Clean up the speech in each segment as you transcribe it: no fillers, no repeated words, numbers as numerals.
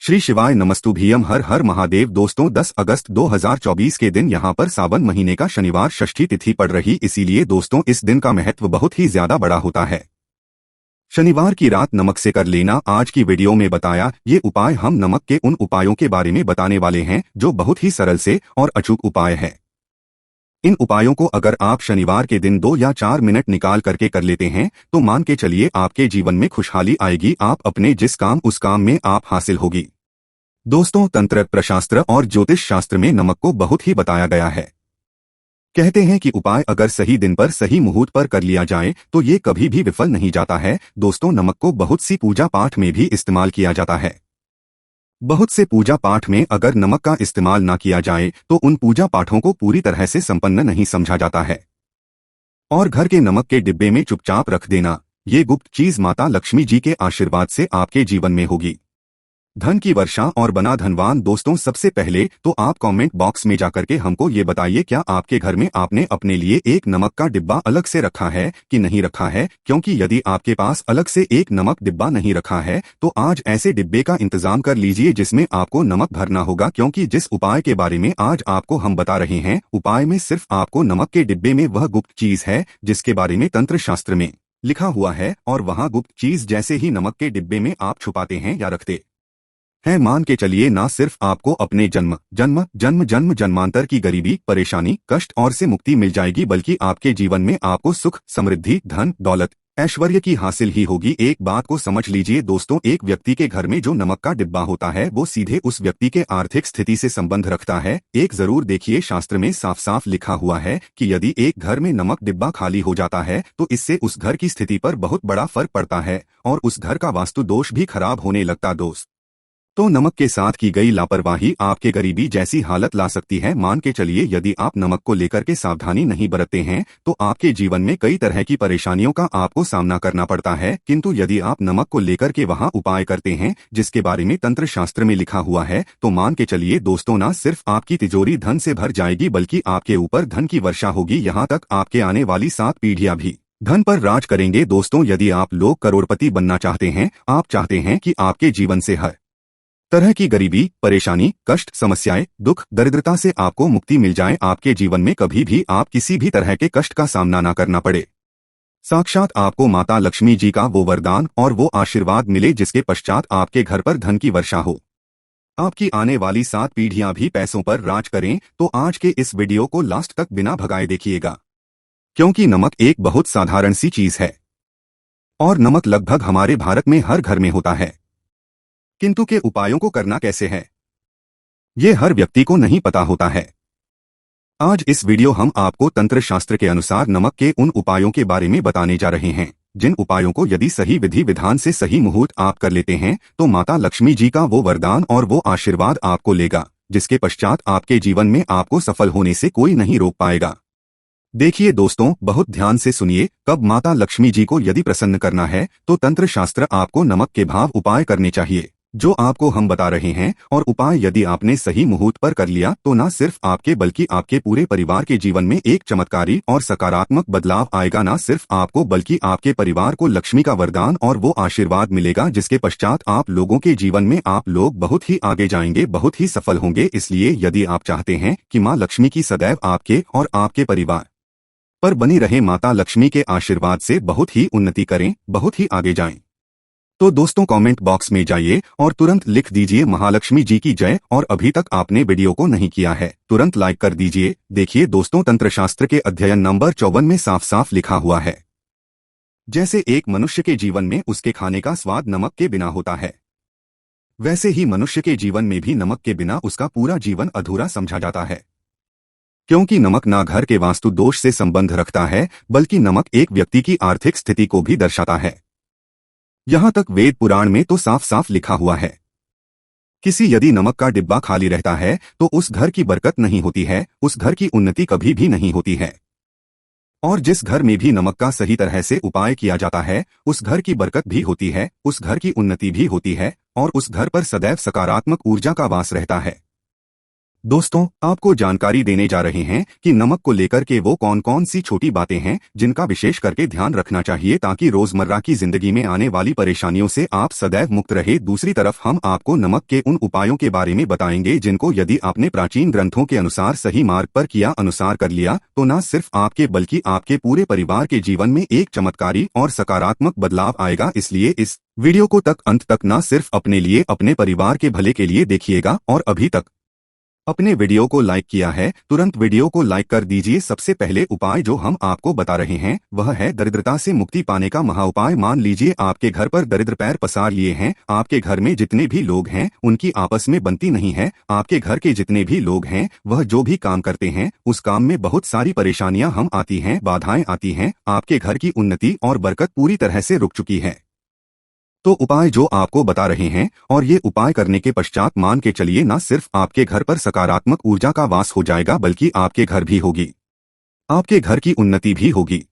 श्री शिवाय नमस्तुभ्यम हर हर महादेव। दोस्तों 10 अगस्त 2024 के दिन यहाँ पर सावन महीने का शनिवार षष्ठी तिथि पड़ रही, इसीलिए दोस्तों इस दिन का महत्व बहुत ही ज्यादा बड़ा होता है। शनिवार की रात नमक से कर लेना। आज की वीडियो में बताया ये उपाय हम नमक के उन उपायों के बारे में बताने वाले हैं जो बहुत ही सरल से और अचूक उपाय है। इन उपायों को अगर आप शनिवार के दिन 2 या 4 मिनट निकाल करके कर लेते हैं तो मान के चलिए आपके जीवन में खुशहाली आएगी। आप अपने जिस काम उस काम में आप हासिल होगी। दोस्तों तंत्र प्रशास्त्र और ज्योतिष शास्त्र में नमक को बहुत ही बताया गया है। कहते हैं कि उपाय अगर सही दिन पर सही मुहूर्त पर कर लिया जाए तो ये कभी भी विफल नहीं जाता है। दोस्तों नमक को बहुत सी पूजा पाठ में भी इस्तेमाल किया जाता है। बहुत से पूजा पाठ में अगर नमक का इस्तेमाल ना किया जाए तो उन पूजा पाठों को पूरी तरह से संपन्न नहीं समझा जाता है। और घर के नमक के डिब्बे में चुपचाप रख देना, ये गुप्त चीज माता लक्ष्मी जी के आशीर्वाद से आपके जीवन में होगी। धन की वर्षा और बना धनवान। दोस्तों सबसे पहले तो आप कमेंट बॉक्स में जाकर के हमको ये बताइए, क्या आपके घर में आपने अपने लिए एक नमक का डिब्बा अलग से रखा है कि नहीं रखा है? क्योंकि यदि आपके पास अलग से एक नमक डिब्बा नहीं रखा है तो आज ऐसे डिब्बे का इंतजाम कर लीजिए जिसमें आपको नमक भरना होगा। क्योंकि जिस उपाय के बारे में आज आपको हम बता रहे हैं, उपाय में सिर्फ आपको नमक के डिब्बे में वह गुप्त चीज है जिसके बारे में तंत्र शास्त्र में लिखा हुआ है, और वहाँ गुप्त चीज जैसे ही नमक के डिब्बे में आप छुपाते हैं या रखते है, मान के चलिए ना सिर्फ आपको अपने जन्मांतर की गरीबी, परेशानी, कष्ट और से मुक्ति मिल जाएगी, बल्कि आपके जीवन में आपको सुख, समृद्धि, धन, दौलत, ऐश्वर्य की हासिल ही होगी। एक बात को समझ लीजिए दोस्तों, एक व्यक्ति के घर में जो नमक का डिब्बा होता है वो सीधे उस व्यक्ति के आर्थिक स्थिति से संबंध रखता है। एक जरूर देखिए, शास्त्र में साफ साफ लिखा हुआ है कि यदि एक घर में नमक डिब्बा खाली हो जाता है तो इससे उस घर की स्थिति पर बहुत बड़ा फर्क पड़ता है और उस घर का वास्तु दोष भी खराब होने लगता। दोस्त तो नमक के साथ की गई लापरवाही आपके गरीबी जैसी हालत ला सकती है। मान के चलिए यदि आप नमक को लेकर के सावधानी नहीं बरतते हैं तो आपके जीवन में कई तरह की परेशानियों का आपको सामना करना पड़ता है। किंतु यदि आप नमक को लेकर के वहां उपाय करते हैं जिसके बारे में तंत्र शास्त्र में लिखा हुआ है तो मान के चलिए दोस्तों, ना सिर्फ आपकी तिजोरी धन से भर जाएगी बल्कि आपके ऊपर धन की वर्षा होगी। यहाँ तक आपके आने वाली 7 पीढ़ियां भी धन पर राज करेंगे। दोस्तों यदि आप लोग करोड़पति बनना चाहते हैं, आप चाहते हैं कि आपके जीवन से हर तरह की गरीबी, परेशानी, कष्ट, समस्याएं, दुख, दरिद्रता से आपको मुक्ति मिल जाए, आपके जीवन में कभी भी आप किसी भी तरह के कष्ट का सामना ना करना पड़े, साक्षात आपको माता लक्ष्मी जी का वो वरदान और वो आशीर्वाद मिले जिसके पश्चात आपके घर पर धन की वर्षा हो, आपकी आने वाली 7 पीढ़ियां भी पैसों पर राज करें। तो आज के इस वीडियो को लास्ट तक बिना भगाए देखिएगा, क्योंकि नमक एक बहुत साधारण सी चीज है और नमक लगभग हमारे भारत में हर घर में होता है, किंतु के उपायों को करना कैसे है ये हर व्यक्ति को नहीं पता होता है। आज इस वीडियो हम आपको तंत्र शास्त्र के अनुसार नमक के उन उपायों के बारे में बताने जा रहे हैं जिन उपायों को यदि सही विधि विधान से सही मुहूर्त आप कर लेते हैं तो माता लक्ष्मी जी का वो वरदान और वो आशीर्वाद आपको लेगा, जिसके पश्चात आपके जीवन में आपको सफल होने से कोई नहीं रोक पाएगा। देखिए दोस्तों, बहुत ध्यान से सुनिए। कब माता लक्ष्मी जी को यदि प्रसन्न करना है तो तंत्र शास्त्र आपको नमक के भाव उपाय करने चाहिए जो आपको हम बता रहे हैं। और उपाय यदि आपने सही मुहूर्त पर कर लिया तो न सिर्फ आपके बल्कि आपके पूरे परिवार के जीवन में एक चमत्कारी और सकारात्मक बदलाव आएगा। न सिर्फ आपको बल्कि आपके परिवार को लक्ष्मी का वरदान और वो आशीर्वाद मिलेगा जिसके पश्चात आप लोगों के जीवन में आप लोग बहुत ही आगे जाएंगे, बहुत ही सफल होंगे। इसलिए यदि आप चाहते हैं कि माँ लक्ष्मी की सदैव आपके और आपके परिवार पर बनी रहे, माता लक्ष्मी के आशीर्वाद से बहुत ही उन्नति करें, बहुत ही आगे जाएं, तो दोस्तों कमेंट बॉक्स में जाइए और तुरंत लिख दीजिए महालक्ष्मी जी की जय। और अभी तक आपने वीडियो को नहीं किया है तुरंत लाइक कर दीजिए। देखिए दोस्तों, तंत्र शास्त्र के अध्ययन नंबर 54 में साफ साफ लिखा हुआ है, जैसे एक मनुष्य के जीवन में उसके खाने का स्वाद नमक के बिना होता है, वैसे ही मनुष्य के जीवन में भी नमक के बिना उसका पूरा जीवन अधूरा समझा जाता है। क्योंकि नमक ना घर के वास्तु दोष से संबंध रखता है बल्कि नमक एक व्यक्ति की आर्थिक स्थिति को भी दर्शाता है। यहाँ तक वेद पुराण में तो साफ साफ लिखा हुआ है, किसी यदि नमक का डिब्बा खाली रहता है तो उस घर की बरकत नहीं होती है, उस घर की उन्नति कभी भी नहीं होती है। और जिस घर में भी नमक का सही तरह से उपाय किया जाता है उस घर की बरकत भी होती है, उस घर की उन्नति भी होती है और उस घर पर सदैव सकारात्मक ऊर्जा का वास रहता है। दोस्तों, आपको जानकारी देने जा रहे हैं कि नमक को लेकर के वो कौन कौन सी छोटी बातें हैं जिनका विशेष करके ध्यान रखना चाहिए ताकि रोजमर्रा की जिंदगी में आने वाली परेशानियों से आप सदैव मुक्त रहे। दूसरी तरफ हम आपको नमक के उन उपायों के बारे में बताएंगे जिनको यदि आपने प्राचीन ग्रंथों के अनुसार सही मार्ग पर किया अनुसार कर लिया तो न सिर्फ आपके बल्कि आपके पूरे परिवार के जीवन में एक चमत्कारी और सकारात्मक बदलाव आएगा। इसलिए इस वीडियो को अंत तक न सिर्फ अपने लिए अपने परिवार के भले के लिए देखिएगा और अभी तक अपने वीडियो को लाइक किया है तुरंत वीडियो को लाइक कर दीजिए। सबसे पहले उपाय जो हम आपको बता रहे हैं वह है दरिद्रता से मुक्ति पाने का महाउपाय। मान लीजिए आपके घर पर दरिद्र पैर पसार लिए हैं। आपके घर में जितने भी लोग हैं उनकी आपस में बनती नहीं है। आपके घर के जितने भी लोग हैं वह जो भी काम करते हैं उस काम में बहुत सारी परेशानियां हम आती हैं, बाधाएं आती हैं। आपके घर की उन्नति और बरकत पूरी तरह से रुक चुकी है। तो उपाय जो आपको बता रहे हैं और ये उपाय करने के पश्चात मान के चलिए न सिर्फ आपके घर पर सकारात्मक ऊर्जा का वास हो जाएगा बल्कि आपके घर भी होगी, आपके घर की उन्नति भी होगी।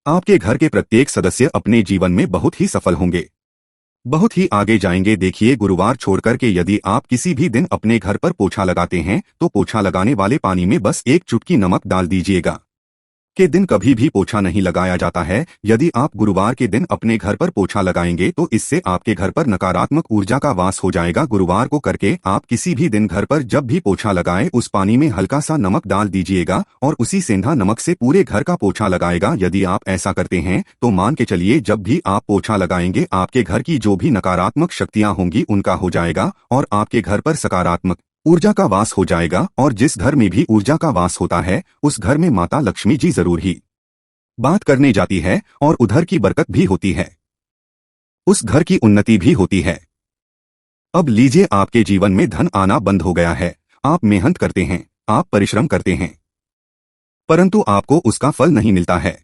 आपके घर के प्रत्येक सदस्य अपने जीवन में बहुत ही सफल होंगे, बहुत ही आगे जाएंगे। देखिए, गुरुवार छोड़कर के यदि आप किसी भी दिन अपने घर पर पोछा लगाते हैं तो पोछा लगाने वाले पानी में बस एक चुटकी नमक डाल दीजिएगा। के दिन कभी भी पोछा नहीं लगाया जाता है। यदि आप गुरुवार के दिन अपने घर पर पोछा लगाएंगे तो इससे आपके घर पर नकारात्मक ऊर्जा का वास हो जाएगा। गुरुवार को करके आप किसी भी दिन घर पर जब भी पोछा लगाएं उस पानी में हल्का सा नमक डाल दीजिएगा और उसी सेंधा नमक से पूरे घर का पोछा लगाएगा। यदि आप ऐसा करते हैं तो मान के चलिए जब भी आप पोछा लगाएंगे आपके घर की जो भी नकारात्मक शक्तियां होंगी उनका हो जाएगा और आपके घर पर सकारात्मक ऊर्जा का वास हो जाएगा। और जिस घर में भी ऊर्जा का वास होता है उस घर में माता लक्ष्मी जी जरूर ही बात करने जाती है और उधर की बरकत भी होती है, उस घर की उन्नति भी होती है। अब लीजिए, आपके जीवन में धन आना बंद हो गया है। आप मेहनत करते हैं, आप परिश्रम करते हैं, परंतु आपको उसका फल नहीं मिलता है।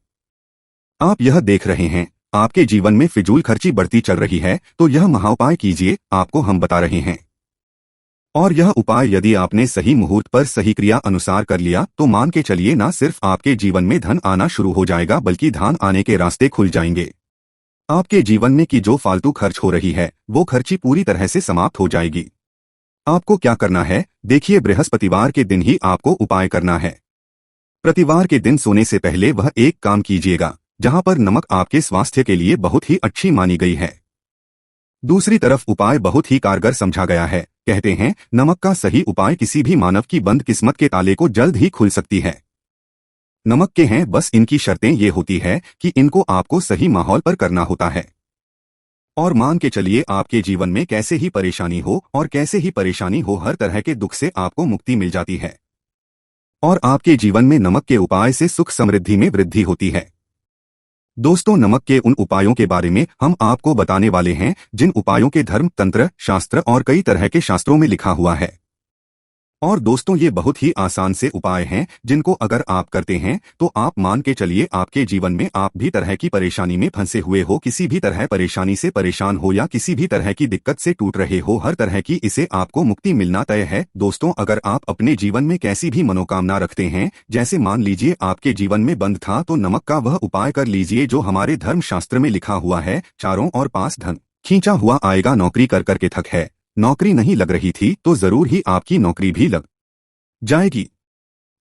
आप यह देख रहे हैं आपके जीवन में फिजूल खर्ची बढ़ती चल रही है, तो यह महाउपाय कीजिए, आपको हम बता रहे हैं। और यह उपाय यदि आपने सही मुहूर्त पर सही क्रिया अनुसार कर लिया तो मान के चलिए ना सिर्फ आपके जीवन में धन आना शुरू हो जाएगा बल्कि धन आने के रास्ते खुल जाएंगे। आपके जीवन में की जो फालतू खर्च हो रही है वो खर्ची पूरी तरह से समाप्त हो जाएगी। आपको क्या करना है, देखिए, बृहस्पतिवार के दिन ही आपको उपाय करना है। प्रतिवार के दिन सोने से पहले वह एक काम कीजिएगा जहां पर नमक आपके स्वास्थ्य के लिए बहुत ही अच्छी मानी गई है। दूसरी तरफ उपाय बहुत ही कारगर समझा गया है। कहते हैं नमक का सही उपाय किसी भी मानव की बंद किस्मत के ताले को जल्द ही खुल सकती है। नमक के हैं, बस इनकी शर्तें ये होती है कि इनको आपको सही माहौल पर करना होता है। और मान के चलिए आपके जीवन में कैसे ही परेशानी हो और कैसे ही परेशानी हो हर तरह के दुख से आपको मुक्ति मिल जाती है और आपके जीवन में नमक के उपाय से सुख समृद्धि में वृद्धि होती है। दोस्तों, नमक के उन उपायों के बारे में हम आपको बताने वाले हैं जिन उपायों के धर्म, तंत्र, शास्त्र और कई तरह के शास्त्रों में लिखा हुआ है। और दोस्तों, ये बहुत ही आसान से उपाय हैं जिनको अगर आप करते हैं तो आप मान के चलिए आपके जीवन में आप भी तरह की परेशानी में फंसे हुए हो, किसी भी तरह परेशानी से परेशान हो या किसी भी तरह की दिक्कत से टूट रहे हो, हर तरह की इसे आपको मुक्ति मिलना तय है। दोस्तों, अगर आप अपने जीवन में कैसी भी मनोकामना रखते हैं, जैसे मान लीजिए आपके जीवन में बंद था, तो नमक का वह उपाय कर लीजिए जो हमारे धर्म शास्त्र में लिखा हुआ है। चारों ओर पास धन खींचा हुआ आएगा, नौकरी कर करके थक है, नौकरी नहीं लग रही थी तो जरूर ही आपकी नौकरी भी लग जाएगी।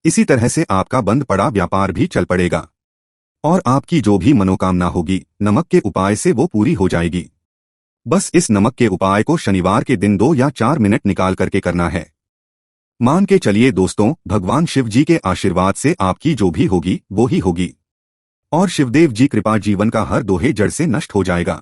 इसी तरह से आपका बंद पड़ा व्यापार भी चल पड़ेगा और आपकी जो भी मनोकामना होगी नमक के उपाय से वो पूरी हो जाएगी। बस इस नमक के उपाय को शनिवार के दिन 2 या 4 मिनट निकाल करके करना है। मान के चलिए दोस्तों, भगवान शिव जी के आशीर्वाद से आपकी जो भी होगी वो ही होगी और शिवदेव जी कृपा जीवन का हर दोहे जड़ से नष्ट हो जाएगा।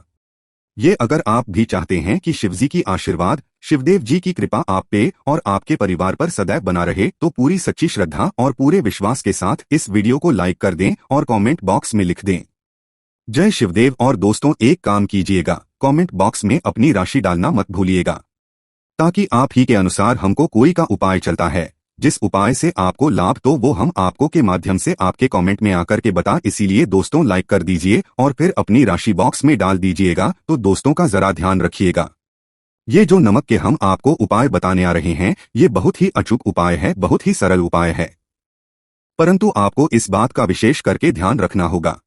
ये अगर आप भी चाहते हैं कि शिवजी की आशीर्वाद, शिवदेव जी की कृपा आप पे और आपके परिवार पर सदैव बना रहे, तो पूरी सच्ची श्रद्धा और पूरे विश्वास के साथ इस वीडियो को लाइक कर दें और कमेंट बॉक्स में लिख दें जय शिवदेव। और दोस्तों, एक काम कीजिएगा, कमेंट बॉक्स में अपनी राशि डालना मत भूलिएगा ताकि आप ही के अनुसार हमको कोई का उपाय चलता है जिस उपाय से आपको लाभ तो वो हम आपको के माध्यम से आपके कमेंट में आकर के बता। इसीलिए दोस्तों, लाइक कर दीजिए और फिर अपनी राशि बॉक्स में डाल दीजिएगा। तो दोस्तों का जरा ध्यान रखिएगा, ये जो नमक के हम आपको उपाय बताने आ रहे हैं ये बहुत ही अचूक उपाय है, बहुत ही सरल उपाय है, परंतु आपको इस बात का विशेष करके ध्यान रखना होगा।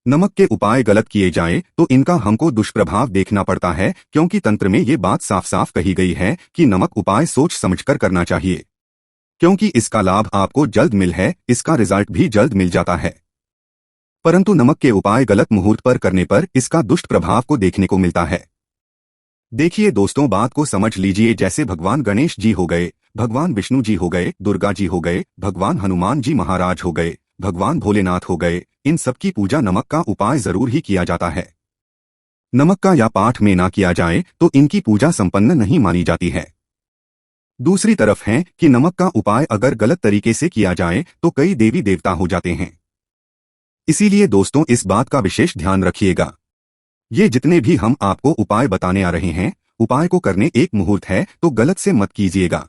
नमक के उपाय गलत किए जाए तो इनका हमको दुष्प्रभाव देखना पड़ता है, क्योंकि तंत्र में ये बात साफ साफ कही गई है कि नमक उपाय सोच समझकर करना चाहिए। क्योंकि इसका लाभ आपको जल्द मिल है, इसका रिजल्ट भी जल्द मिल जाता है। परंतु नमक के उपाय गलत मुहूर्त पर करने पर इसका दुष्ट प्रभाव को देखने को मिलता है। देखिए दोस्तों, बात को समझ लीजिए। जैसे भगवान गणेश जी हो गए, भगवान विष्णु जी हो गए, दुर्गा जी हो गए, भगवान हनुमान जी महाराज हो गए, भगवान भोलेनाथ हो गए, इन सबकी पूजा नमक का उपाय जरूर ही किया जाता है। नमक का या पाठ में ना किया जाए तो इनकी पूजा संपन्न नहीं मानी जाती है। दूसरी तरफ है कि नमक का उपाय अगर गलत तरीके से किया जाए तो कई देवी देवता हो जाते हैं। इसीलिए दोस्तों, इस बात का विशेष ध्यान रखिएगा। ये जितने भी हम आपको उपाय बताने आ रहे हैं, उपाय को करने एक मुहूर्त है तो गलत से मत कीजिएगा।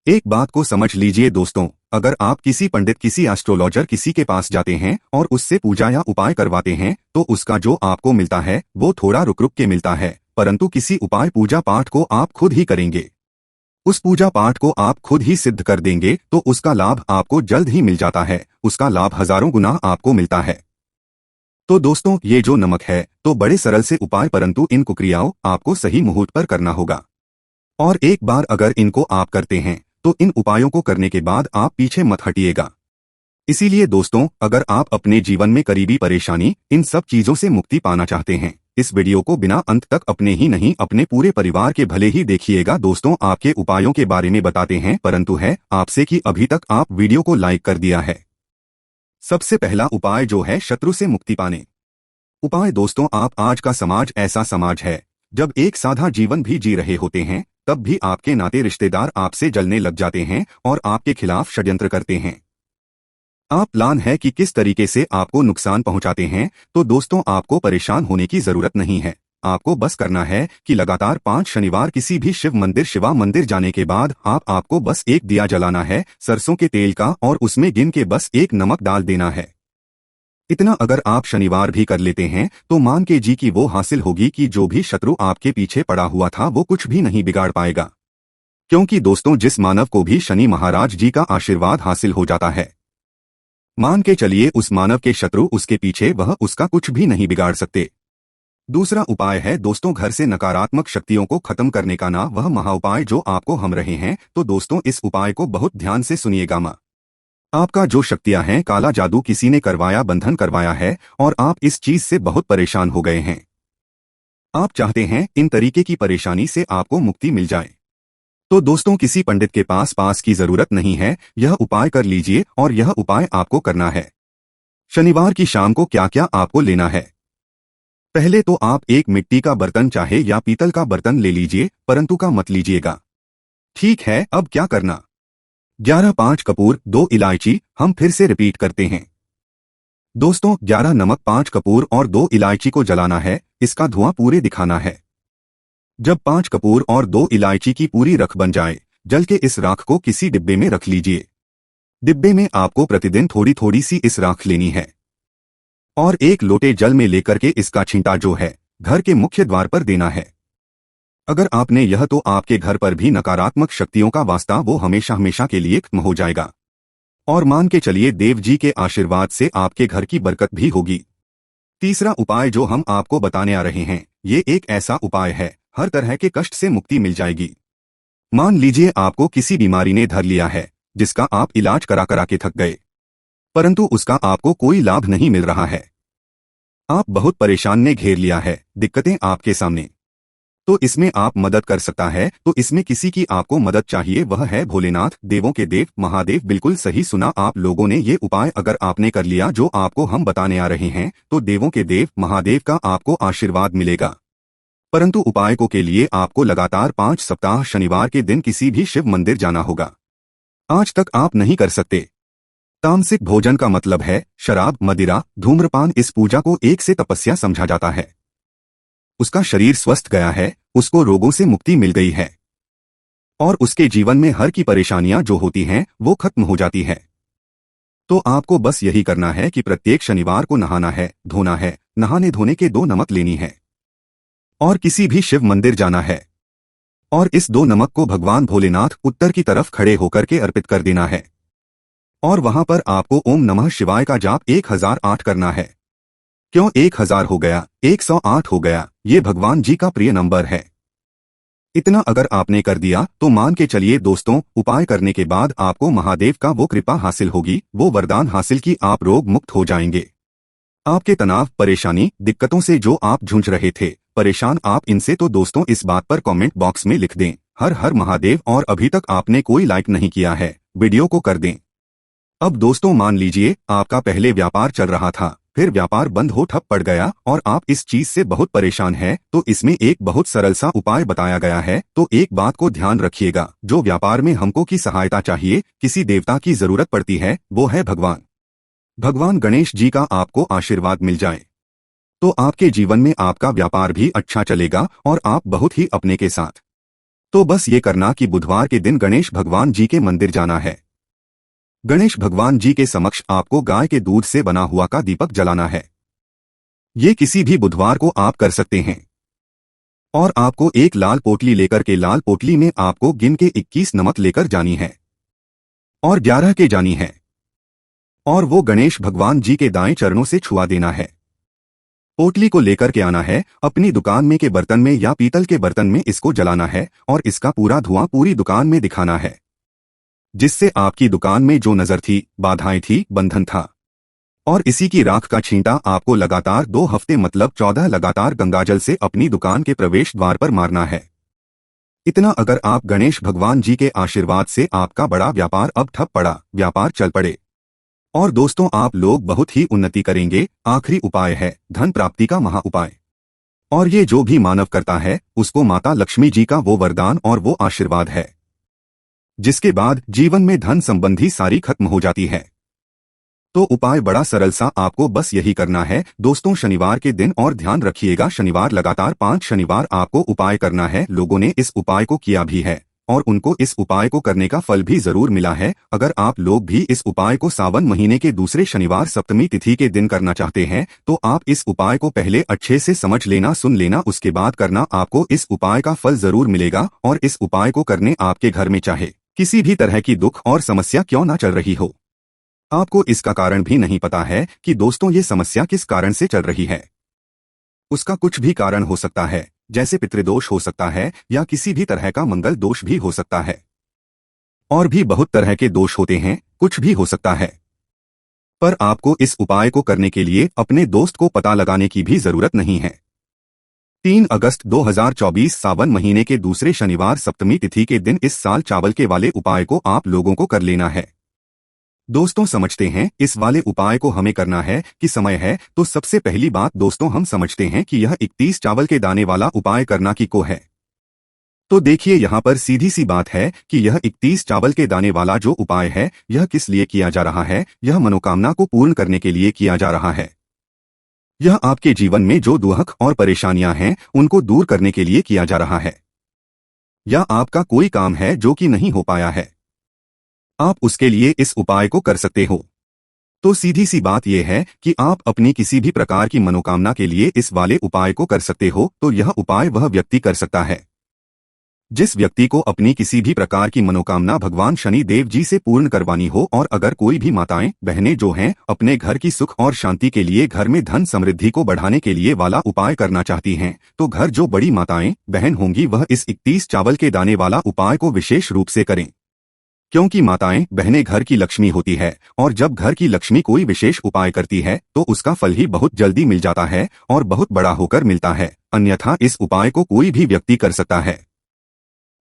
एक बात को समझ लीजिए दोस्तों, अगर आप किसी पंडित, किसी एस्ट्रोलॉजर, किसी के पास जाते हैं और उससे पूजा या उपाय करवाते हैं तो उसका जो आपको मिलता है वो थोड़ा रुक रुक के मिलता है। परंतु किसी उपाय पूजा पाठ को आप खुद ही करेंगे, उस पूजा पाठ को आप खुद ही सिद्ध कर देंगे तो उसका लाभ आपको जल्द ही मिल जाता है, उसका लाभ हजारों गुना आपको मिलता है। तो दोस्तों, ये जो नमक है तो बड़े सरल से उपाय, परंतु इन कुक्रियाओं आपको सही मुहूर्त पर करना होगा। और एक बार अगर इनको आप करते हैं तो इन उपायों को करने के बाद आप पीछे मत हटिएगा। इसीलिए दोस्तों, अगर आप अपने जीवन में करीबी परेशानी, इन सब चीजों से मुक्ति पाना चाहते हैं, इस वीडियो को बिना अंत तक अपने ही नहीं अपने पूरे परिवार के भले ही देखिएगा। दोस्तों, आपके उपायों के बारे में बताते हैं, परंतु है आपसे कि अभी तक आप वीडियो को लाइक कर दिया है। सबसे पहला उपाय जो है शत्रु से मुक्ति पाने उपाय। दोस्तों, आप आज का समाज ऐसा समाज है, जब एक सादा जीवन भी जी रहे होते हैं तब भी आपके नाते रिश्तेदार आपसे जलने लग जाते हैं और आपके खिलाफ षड्यंत्र करते हैं। आप प्लान है कि किस तरीके से आपको नुकसान पहुंचाते हैं। तो दोस्तों, आपको परेशान होने की जरूरत नहीं है। आपको बस करना है कि लगातार 5 शनिवार किसी भी शिव मंदिर, शिवा मंदिर जाने के बाद आपको बस एक दिया जलाना है सरसों के तेल का, और उसमें गिन के बस एक नमक डाल देना है। इतना अगर आप शनिवार भी कर लेते हैं तो मान के जी की वो हासिल होगी कि जो भी शत्रु आपके पीछे पड़ा हुआ था वो कुछ भी नहीं बिगाड़ पाएगा। क्योंकि दोस्तों, जिस मानव को भी शनि महाराज जी का आशीर्वाद हासिल हो जाता है, मान के चलिए उस मानव के शत्रु उसके पीछे वह उसका कुछ भी नहीं बिगाड़ सकते। दूसरा उपाय है दोस्तों, घर से नकारात्मक शक्तियों को खत्म करने का ना वह महाउपाय जो आपको हम रहे हैं। तो दोस्तों, इस उपाय को बहुत ध्यान से सुनिएगा। आपका जो शक्तियां हैं, काला जादू किसी ने करवाया, बंधन करवाया है और आप इस चीज से बहुत परेशान हो गए हैं। आप चाहते हैं इन तरीके की परेशानी से आपको मुक्ति मिल जाए। तो दोस्तों, किसी पंडित के पास की जरूरत नहीं है, यह उपाय कर लीजिए। और यह उपाय आपको करना है शनिवार की शाम को। क्या क्या आपको लेना है? पहले तो आप एक मिट्टी का बर्तन चाहे या पीतल का बर्तन ले लीजिए, परंतु का मत लीजिएगा। ठीक है, अब क्या करना? 11 5 कपूर, 2 इलायची। हम फिर से रिपीट करते हैं दोस्तों, 11 नमक, 5 कपूर और 2 इलायची को जलाना है। इसका धुआं पूरे दिखाना है। जब 5 कपूर और 2 इलायची की पूरी रख बन जाए, जल के इस राख को किसी डिब्बे में रख लीजिए। डिब्बे में आपको प्रतिदिन थोड़ी थोड़ी सी इस राख लेनी है और एक लोटे जल में लेकर के इसका छींटा जो है घर के मुख्य द्वार पर देना है। अगर आपने यह तो आपके घर पर भी नकारात्मक शक्तियों का वास्ता वो हमेशा हमेशा के लिए खत्म हो जाएगा। और मान के चलिए देव जी के आशीर्वाद से आपके घर की बरकत भी होगी। तीसरा उपाय जो हम आपको बताने आ रहे हैं, ये एक ऐसा उपाय है, हर तरह के कष्ट से मुक्ति मिल जाएगी। मान लीजिए आपको किसी बीमारी ने धर लिया है, जिसका आप इलाज करा करा के थक गए, परंतु उसका आपको कोई लाभ नहीं मिल रहा है। आप बहुत परेशान ने घेर लिया है, दिक्कतें आपके सामने। तो इसमें आप मदद कर सकता है। तो इसमें किसी की आपको मदद चाहिए, वह है भोलेनाथ, देवों के देव महादेव। बिल्कुल सही सुना आप लोगों ने। ये उपाय अगर आपने कर लिया जो आपको हम बताने आ रहे हैं, तो देवों के देव महादेव का आपको आशीर्वाद मिलेगा। परंतु उपाय को के लिए आपको लगातार 5 सप्ताह शनिवार के दिन किसी भी शिव मंदिर जाना होगा। आज तक आप नहीं कर सकते। तामसिक भोजन का मतलब है शराब, मदिरा, धूम्रपान। इस पूजा को एक से तपस्या समझा जाता है। उसका शरीर स्वस्थ गया है, उसको रोगों से मुक्ति मिल गई है और उसके जीवन में हर की परेशानियां जो होती हैं वो खत्म हो जाती है। तो आपको बस यही करना है कि प्रत्येक शनिवार को नहाना है, धोना है। नहाने धोने के 2 नमक लेनी है और किसी भी शिव मंदिर जाना है और इस 2 नमक को भगवान भोलेनाथ उत्तर की तरफ खड़े होकर के अर्पित कर देना है। और वहां पर आपको ओम नमः शिवाय का जाप 1008 करना है। क्यों 1000 हो गया, 108 हो गया? ये भगवान जी का प्रिय नंबर है। इतना अगर आपने कर दिया तो मान के चलिए दोस्तों, उपाय करने के बाद आपको महादेव का वो कृपा हासिल होगी, वो वरदान हासिल की आप रोग मुक्त हो जाएंगे। आपके तनाव, परेशानी, दिक्कतों से जो आप जूझ रहे थे, परेशान आप इनसे, तो दोस्तों इस बात पर कमेंट बॉक्स में लिख दें हर हर महादेव, और अभी तक आपने कोई लाइक नहीं किया है, वीडियो को कर दें। अब दोस्तों मान लीजिए आपका पहले व्यापार चल रहा था, फिर व्यापार बंद हो ठप पड़ गया और आप इस चीज से बहुत परेशान हैं, तो इसमें एक बहुत सरल सा उपाय बताया गया है। तो एक बात को ध्यान रखिएगा, जो व्यापार में हमको की सहायता चाहिए, किसी देवता की जरूरत पड़ती है, वो है भगवान गणेश जी का आपको आशीर्वाद मिल जाए तो आपके जीवन में आपका व्यापार भी अच्छा चलेगा और आप बहुत ही अपने के साथ। तो बस ये करना कि बुधवार के दिन गणेश भगवान जी के मंदिर जाना है। गणेश भगवान जी के समक्ष आपको गाय के दूध से बना हुआ का दीपक जलाना है। ये किसी भी बुधवार को आप कर सकते हैं। और आपको एक लाल पोटली लेकर के, लाल पोटली में आपको गिन के 21 नमक लेकर जानी है और 11 के जानी है, और वो गणेश भगवान जी के दाएं चरणों से छुआ देना है। पोटली को लेकर के आना है, अपनी दुकान में के बर्तन में या पीतल के बर्तन में इसको जलाना है और इसका पूरा धुआं पूरी दुकान में दिखाना है, जिससे आपकी दुकान में जो नजर थी, बाधाएं थी, बंधन था। और इसी की राख का छींटा आपको लगातार 2 हफ्ते मतलब 14 लगातार गंगाजल से अपनी दुकान के प्रवेश द्वार पर मारना है। इतना अगर आप गणेश भगवान जी के आशीर्वाद से आपका बड़ा व्यापार अब ठप पड़ा, व्यापार चल पड़े और दोस्तों आप लोग बहुत ही उन्नति करेंगे। आखिरी उपाय है धन प्राप्ति का महा उपाय, और ये जो भी मानव करता है उसको माता लक्ष्मी जी का वो वरदान और वो आशीर्वाद है, जिसके बाद जीवन में धन संबंधी सारी खत्म हो जाती है। तो उपाय बड़ा सरल सा, आपको बस यही करना है दोस्तों, शनिवार के दिन, और ध्यान रखिएगा शनिवार लगातार 5 शनिवार आपको उपाय करना है। लोगों ने इस उपाय को किया भी है और उनको इस उपाय को करने का फल भी जरूर मिला है। अगर आप लोग भी इस उपाय को सावन महीने के दूसरे शनिवार सप्तमी तिथि के दिन करना चाहते हैं तो आप इस उपाय को पहले अच्छे से समझ लेना, सुन लेना, उसके बाद करना, आपको इस उपाय का फल जरूर मिलेगा। और इस उपाय को करने आपके घर में चाहे किसी भी तरह की दुख और समस्या क्यों ना चल रही हो, आपको इसका कारण भी नहीं पता है कि दोस्तों ये समस्या किस कारण से चल रही है। उसका कुछ भी कारण हो सकता है, जैसे पितृदोष हो सकता है या किसी भी तरह का मंगल दोष भी हो सकता है, और भी बहुत तरह के दोष होते हैं, कुछ भी हो सकता है। पर आपको इस उपाय को करने के लिए अपने दोस्त को पता लगाने की भी जरूरत नहीं है। 3 अगस्त 2024 सावन महीने के दूसरे शनिवार सप्तमी तिथि के दिन इस साल चावल के वाले उपाय को आप लोगों को कर लेना है। दोस्तों समझते हैं इस वाले उपाय को हमें करना है कि समय है, तो सबसे पहली बात दोस्तों हम समझते हैं कि यह 31 चावल के दाने वाला उपाय करना की को है। तो देखिए यहाँ पर सीधी सी बात है कि यह 31 चावल के दाने वाला जो उपाय है, यह किस लिए किया जा रहा है। यह मनोकामना को पूर्ण करने के लिए किया जा रहा है। यह आपके जीवन में जो दुख और परेशानियां हैं उनको दूर करने के लिए किया जा रहा है, या आपका कोई काम है जो कि नहीं हो पाया है, आप उसके लिए इस उपाय को कर सकते हो। तो सीधी सी बात यह है कि आप अपनी किसी भी प्रकार की मनोकामना के लिए इस वाले उपाय को कर सकते हो। तो यह उपाय वह व्यक्ति कर सकता है जिस व्यक्ति को अपनी किसी भी प्रकार की मनोकामना भगवान शनि देव जी से पूर्ण करवानी हो। और अगर कोई भी माताएं बहनें जो हैं अपने घर की सुख और शांति के लिए, घर में धन समृद्धि को बढ़ाने के लिए वाला उपाय करना चाहती हैं, तो घर जो बड़ी माताएं बहन होंगी वह इस 31 चावल के दाने वाला उपाय को विशेष रूप से करें, क्योंकि माताएं बहनें घर की लक्ष्मी होती है और जब घर की लक्ष्मी कोई विशेष उपाय करती है तो उसका फल ही बहुत जल्दी मिल जाता है और बहुत बड़ा होकर मिलता है। अन्यथा इस उपाय को कोई भी व्यक्ति कर सकता है,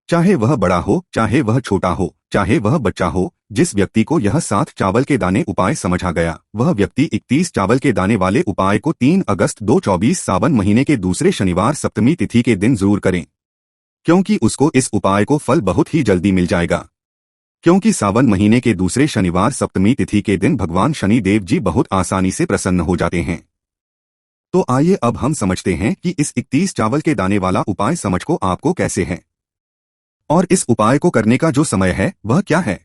चाहे वह बड़ा हो, चाहे वह छोटा हो, चाहे वह बच्चा हो। जिस व्यक्ति को यह 7 चावल के दाने उपाय समझ आ गया, वह व्यक्ति 31 चावल के दाने वाले उपाय को 3 अगस्त 2024 सावन महीने के दूसरे शनिवार सप्तमी तिथि के दिन जरूर करें, क्योंकि उसको इस उपाय को फल बहुत ही जल्दी मिल जाएगा। क्योंकि सावन महीने के दूसरे शनिवार सप्तमी तिथि के दिन भगवान शनि देव जी बहुत आसानी से प्रसन्न हो जाते हैं। तो आइए अब हम समझते हैं कि इस 31 चावल के दाने वाला उपाय समझ को आपको कैसे है और इस उपाय को करने का जो समय है वह क्या है।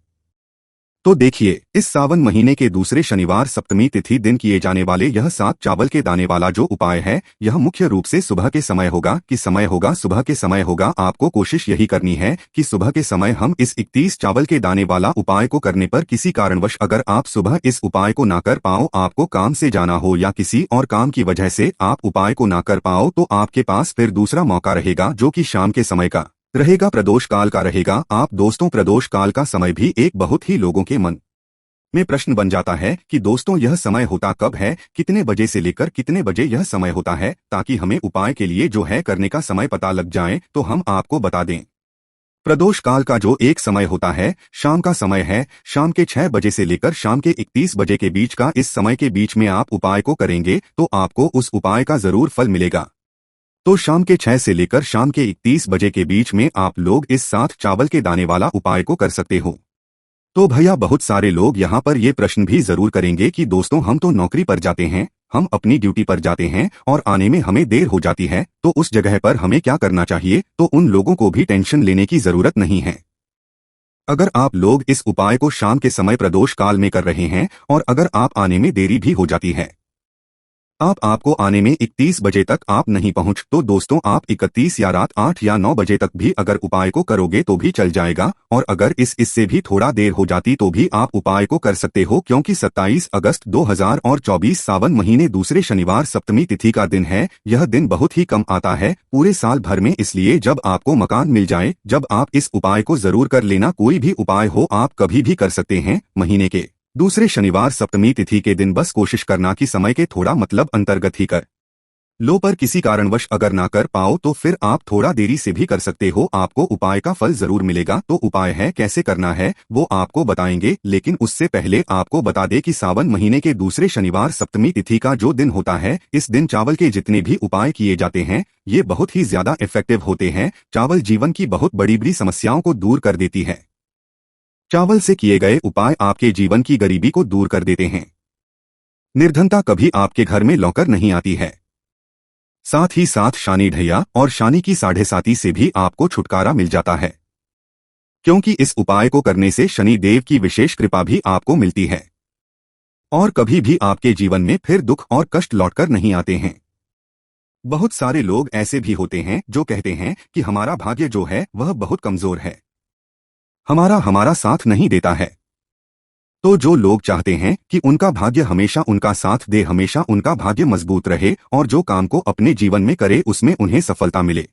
तो देखिए, इस सावन महीने के दूसरे शनिवार सप्तमी तिथि दिन किए जाने वाले यह 7 चावल के दाने वाला जो उपाय है, यह मुख्य रूप से सुबह के समय होगा। सुबह के समय होगा। आपको कोशिश यही करनी है कि सुबह के समय हम इस 31 चावल के दाने वाला उपाय को करने पर किसी कारणवश अगर आप सुबह इस उपाय को ना कर पाओ, आपको काम से जाना हो या किसी और काम की वजह से आप उपाय को ना कर पाओ, तो आपके पास फिर दूसरा मौका रहेगा जो कि शाम के समय का रहेगा प्रदोष काल का रहेगा। आप दोस्तों प्रदोष काल का समय भी एक बहुत ही लोगों के मन में प्रश्न बन जाता है कि दोस्तों यह समय होता कब है, कितने बजे से लेकर कितने बजे यह समय होता है, ताकि हमें उपाय के लिए जो है करने का समय पता लग जाए तो हम आपको बता दें। प्रदोष काल का जो एक समय होता है शाम का समय है। शाम के 6 बजे से लेकर शाम के 31 बजे के बीच का, इस समय के बीच में आप उपाय को करेंगे तो आपको उस उपाय का जरूर फल मिलेगा। तो शाम के 6 से लेकर शाम के 31 बजे के बीच में आप लोग इस साथ चावल के दाने वाला उपाय को कर सकते हो। तो भैया बहुत सारे लोग यहाँ पर ये प्रश्न भी जरूर करेंगे कि दोस्तों हम तो नौकरी पर जाते हैं, हम अपनी ड्यूटी पर जाते हैं और आने में हमें देर हो जाती है, तो उस जगह पर हमें क्या करना चाहिए। तो उन लोगों को भी टेंशन लेने की जरूरत नहीं है। अगर आप लोग इस उपाय को शाम के समय प्रदोष काल में कर रहे हैं और अगर आप आने में देरी भी हो जाती है, आपको आने में 31 बजे तक आप नहीं पहुंच, तो दोस्तों आप 31 या रात 8 या 9 बजे तक भी अगर उपाय को करोगे तो भी चल जाएगा। और अगर इससे भी थोड़ा देर हो जाती तो भी आप उपाय को कर सकते हो, क्योंकि 27 अगस्त 2024 सावन महीने दूसरे शनिवार सप्तमी तिथि का दिन है। यह दिन बहुत ही कम आता है पूरे साल भर में, इसलिए जब आपको मकान मिल जाए जब आप इस उपाय को जरूर कर लेना। कोई भी उपाय हो आप कभी भी कर सकते हैं। महीने के दूसरे शनिवार सप्तमी तिथि के दिन बस कोशिश करना कि समय के थोड़ा मतलब अंतर्गत ही कर लो, पर किसी कारणवश अगर ना कर पाओ तो फिर आप थोड़ा देरी से भी कर सकते हो, आपको उपाय का फल जरूर मिलेगा। तो उपाय है कैसे करना है वो आपको बताएंगे, लेकिन उससे पहले आपको बता दे कि सावन महीने के दूसरे शनिवार सप्तमी तिथि का जो दिन होता है, इस दिन चावल के जितने भी उपाय किए जाते हैं ये बहुत ही ज्यादा इफेक्टिव होते हैं। चावल जीवन की बहुत बड़ी बड़ी समस्याओं को दूर कर देती है। चावल से किए गए उपाय आपके जीवन की गरीबी को दूर कर देते हैं। निर्धनता कभी आपके घर में लौकर नहीं आती है। साथ ही साथ शानी ढैया और शानी की 7.5 से भी आपको छुटकारा मिल जाता है, क्योंकि इस उपाय को करने से शनि देव की विशेष कृपा भी आपको मिलती है और कभी भी आपके जीवन में फिर दुख और कष्ट लौटकर नहीं आते हैं। बहुत सारे लोग ऐसे भी होते हैं जो कहते हैं कि हमारा भाग्य जो है वह बहुत कमजोर है, हमारा साथ नहीं देता है। तो जो लोग चाहते हैं कि उनका भाग्य हमेशा उनका साथ दे, हमेशा उनका भाग्य मजबूत रहे और जो काम को अपने जीवन में करे उसमें उन्हें सफलता मिले,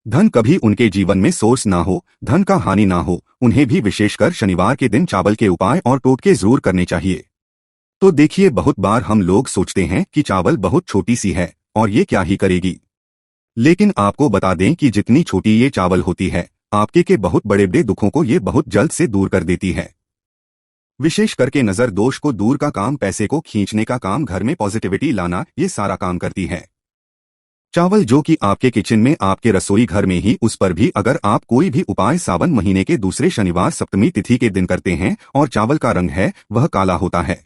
धन कभी उनके जीवन में सोर्स ना हो, धन का हानि ना हो, उन्हें भी विशेषकर शनिवार के दिन चावल के उपाय और टोटके जरूर करने चाहिए। तो देखिए बहुत बार हम लोग सोचते हैं कि चावल बहुत छोटी सी है और ये क्या ही करेगी, लेकिन आपको बता दें कि जितनी छोटी ये चावल होती है आपके के बहुत बड़े बड़े दुखों को ये बहुत जल्द से दूर कर देती है। विशेष करके नजर दोष को दूर का काम, पैसे को खींचने का काम, घर में पॉजिटिविटी लाना, ये सारा काम करती है चावल, जो कि आपके किचन में आपके रसोई घर में ही, उस पर भी अगर आप कोई भी उपाय सावन महीने के दूसरे शनिवार सप्तमी तिथि के दिन करते हैं और चावल का रंग है वह काला होता है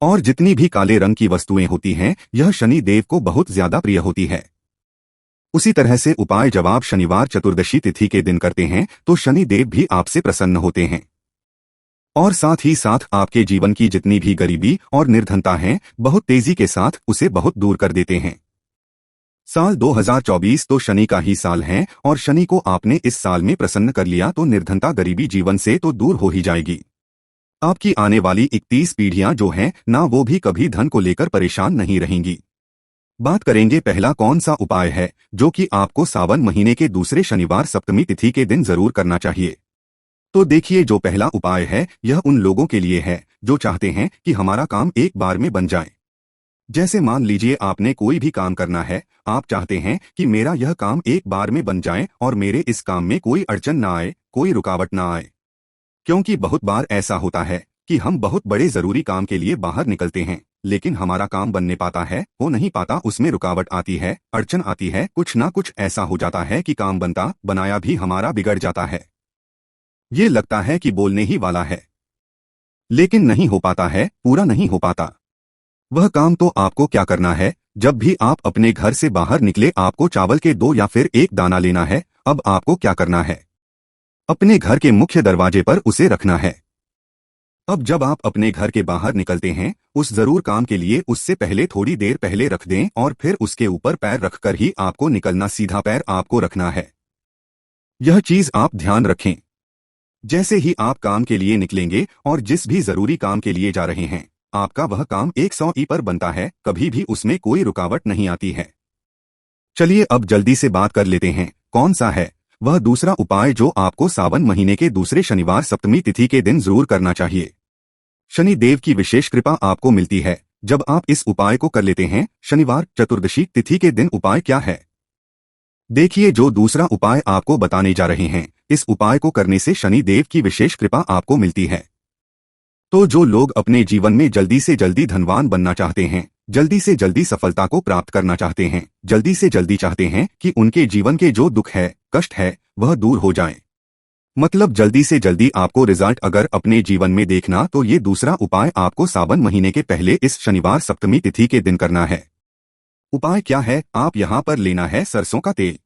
और जितनी भी काले रंग की वस्तुएं होती हैं यह शनि देव को बहुत ज्यादा प्रिय होती है। उसी तरह से उपाय जब आप शनिवार चतुर्दशी तिथि के दिन करते हैं तो शनि देव भी आपसे प्रसन्न होते हैं और साथ ही साथ आपके जीवन की जितनी भी गरीबी और निर्धनता है बहुत तेजी के साथ उसे बहुत दूर कर देते हैं। साल 2024 तो शनि का ही साल है और शनि को आपने इस साल में प्रसन्न कर लिया तो निर्धनता गरीबी जीवन से तो दूर हो ही जाएगी। आपकी आने वाली 31 पीढ़ियां जो हैं ना वो भी कभी धन को लेकर परेशान नहीं रहेंगी। बात करेंगे पहला कौन सा उपाय है जो कि आपको सावन महीने के दूसरे शनिवार सप्तमी तिथि के दिन जरूर करना चाहिए। तो देखिए जो पहला उपाय है यह उन लोगों के लिए है जो चाहते हैं कि हमारा काम एक बार में बन जाए। जैसे मान लीजिए आपने कोई भी काम करना है, आप चाहते हैं कि मेरा यह काम एक बार में बन जाए और मेरे इस काम में कोई अड़चन ना आए, कोई रुकावट ना आए। क्योंकि बहुत बार ऐसा होता है कि हम बहुत बड़े जरूरी काम के लिए बाहर निकलते हैं लेकिन हमारा काम बनने पाता है, हो नहीं पाता, उसमें रुकावट आती है, अड़चन आती है, कुछ ना कुछ ऐसा हो जाता है कि काम बनता बनाया भी हमारा बिगड़ जाता है। ये लगता है कि बोलने ही वाला है लेकिन नहीं हो पाता है, पूरा नहीं हो पाता वह काम। तो आपको क्या करना है, जब भी आप अपने घर से बाहर निकले आपको चावल के 2 या फिर 1 दाना लेना है। अब आपको क्या करना है, अपने घर के मुख्य दरवाजे पर उसे रखना है। अब जब आप अपने घर के बाहर निकलते हैं उस जरूर काम के लिए उससे पहले थोड़ी देर पहले रख दें और फिर उसके ऊपर पैर रखकर ही आपको निकलना, सीधा पैर आपको रखना है। यह चीज आप ध्यान रखें। जैसे ही आप काम के लिए निकलेंगे और जिस भी जरूरी काम के लिए जा रहे हैं आपका वह काम 100 पर बनता है, कभी भी उसमें कोई रुकावट नहीं आती है। चलिए अब जल्दी से बात कर लेते हैं कौन सा है वह दूसरा उपाय जो आपको सावन महीने के दूसरे शनिवार सप्तमी तिथि के दिन जरूर करना चाहिए। शनि देव की विशेष कृपा आपको मिलती है जब आप इस उपाय को कर लेते हैं। शनिवार चतुर्दशी तिथि के दिन उपाय क्या है? देखिए, जो दूसरा उपाय आपको बताने जा रहे हैं, इस उपाय को करने से शनि देव की विशेष कृपा आपको मिलती है। तो जो लोग अपने जीवन में जल्दी से जल्दी धनवान बनना चाहते हैं, जल्दी से जल्दी सफलता को प्राप्त करना चाहते हैं, जल्दी से जल्दी चाहते हैं कि उनके जीवन के जो दुख है, कष्ट है, वह दूर हो जाएं। मतलब जल्दी से जल्दी आपको रिजल्ट अगर अपने जीवन में देखना, तो ये दूसरा उपाय आपको सावन महीने के पहले इस शनिवार सप्तमी तिथि के दिन करना है। उपाय क्या है? आप यहाँ पर लेना है सरसों का तेल।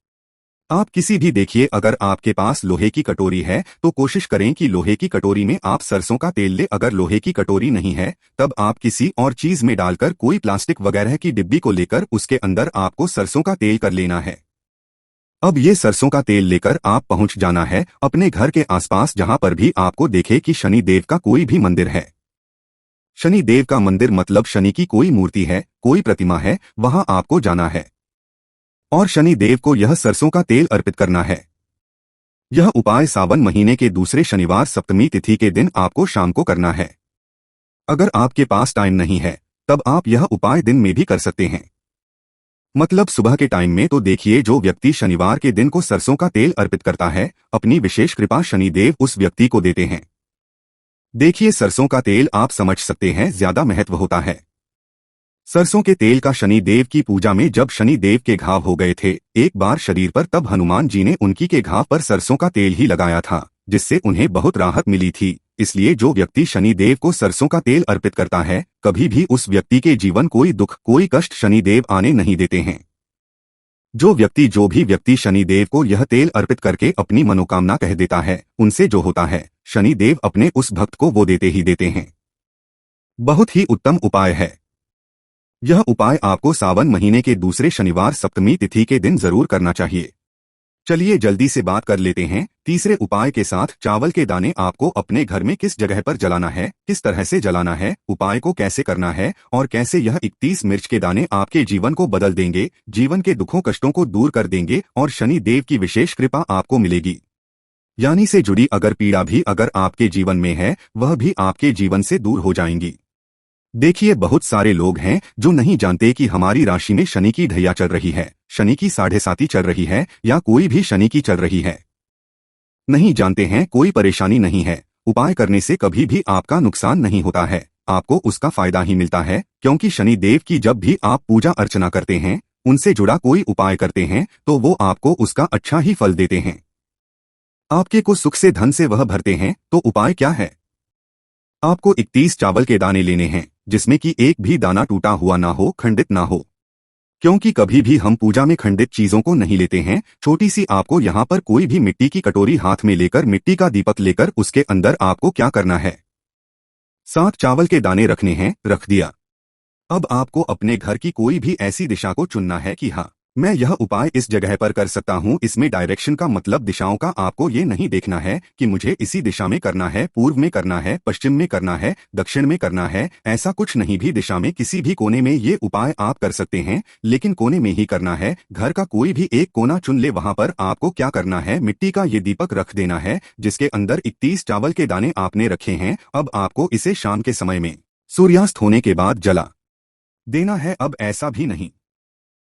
आप किसी भी देखिए, अगर आपके पास लोहे की कटोरी है तो कोशिश करें कि लोहे की कटोरी में आप सरसों का तेल ले। अगर लोहे की कटोरी नहीं है तब आप किसी और चीज में डालकर, कोई प्लास्टिक वगैरह की डिब्बी को लेकर उसके अंदर आपको सरसों का तेल कर लेना है। अब ये सरसों का तेल लेकर आप पहुंच जाना है अपने घर के आसपास, जहां पर भी आपको देखे कि शनि देव का कोई भी मंदिर है। शनि देव का मंदिर मतलब शनि की कोई मूर्ति है, कोई प्रतिमा है, वहां आपको जाना है और शनि देव को यह सरसों का तेल अर्पित करना है। यह उपाय सावन महीने के दूसरे शनिवार सप्तमी तिथि के दिन आपको शाम को करना है। अगर आपके पास टाइम नहीं है तब आप यह उपाय दिन में भी कर सकते हैं, मतलब सुबह के टाइम में। तो देखिए, जो व्यक्ति शनिवार के दिन को सरसों का तेल अर्पित करता है, अपनी विशेष कृपा शनि देव उस व्यक्ति को देते हैं। देखिए, सरसों का तेल आप समझ सकते हैं ज्यादा महत्व होता है। सरसों के तेल का शनि देव की पूजा में जब शनि देव के घाव हो गए थे एक बार शरीर पर, तब हनुमान जी ने उनकी के घाव पर सरसों का तेल ही लगाया था, जिससे उन्हें बहुत राहत मिली थी। इसलिए जो व्यक्ति शनि देव को सरसों का तेल अर्पित करता है, कभी भी उस व्यक्ति के जीवन कोई दुख, कोई कष्ट शनि देव आने नहीं देते हैं। जो भी व्यक्ति शनि देव को यह तेल अर्पित करके अपनी मनोकामना कह देता है, उनसे जो होता है, शनि देव अपने उस भक्त को वो देते ही देते हैं। बहुत ही उत्तम उपाय है। यह उपाय आपको सावन महीने के दूसरे शनिवार सप्तमी तिथि के दिन जरूर करना चाहिए। चलिए जल्दी से बात कर लेते हैं तीसरे उपाय के साथ। चावल के दाने आपको अपने घर में किस जगह पर जलाना है, किस तरह से जलाना है, उपाय को कैसे करना है और कैसे यह 31 मिर्च के दाने आपके जीवन को बदल देंगे, जीवन के दुखों कष्टों को दूर कर देंगे और शनि देव की विशेष कृपा आपको मिलेगी। यानी से जुड़ी अगर पीड़ा भी अगर आपके जीवन में है, वह भी आपके जीवन से दूर हो जाएंगी। देखिए, बहुत सारे लोग हैं जो नहीं जानते कि हमारी राशि में शनि की ढैया चल रही है, शनि की 7.5 चल रही है या कोई भी शनि की चल रही है। नहीं जानते हैं, कोई परेशानी नहीं है। उपाय करने से कभी भी आपका नुकसान नहीं होता है, आपको उसका फायदा ही मिलता है। क्योंकि शनि देव की जब भी आप पूजा अर्चना करते हैं, उनसे जुड़ा कोई उपाय करते हैं, तो वो आपको उसका अच्छा ही फल देते हैं। आपके को सुख से धन से वह भरते हैं। तो उपाय क्या है? आपको 31 चावल के दाने लेने हैं, जिसमें कि एक भी दाना टूटा हुआ ना हो, खंडित ना हो। क्योंकि कभी भी हम पूजा में खंडित चीजों को नहीं लेते हैं। छोटी सी आपको यहाँ पर कोई भी मिट्टी की कटोरी हाथ में लेकर, मिट्टी का दीपक लेकर, उसके अंदर आपको क्या करना है, 7 चावल के दाने रखने हैं। रख दिया। अब आपको अपने घर की कोई भी ऐसी दिशा को चुनना है कि हाँ, मैं यह उपाय इस जगह पर कर सकता हूँ। इसमें डायरेक्शन का मतलब दिशाओं का आपको ये नहीं देखना है कि मुझे इसी दिशा में करना है, पूर्व में करना है, पश्चिम में करना है, दक्षिण में करना है, ऐसा कुछ नहीं। भी दिशा में किसी भी कोने में ये उपाय आप कर सकते हैं, लेकिन कोने में ही करना है। घर का कोई भी एक कोना चुन ले, वहां पर आपको क्या करना है, मिट्टी का ये दीपक रख देना है, जिसके अंदर 31 चावल के दाने आपने रखे हैं। अब आपको इसे शाम के समय में सूर्यास्त होने के बाद जला देना है। अब ऐसा भी नहीं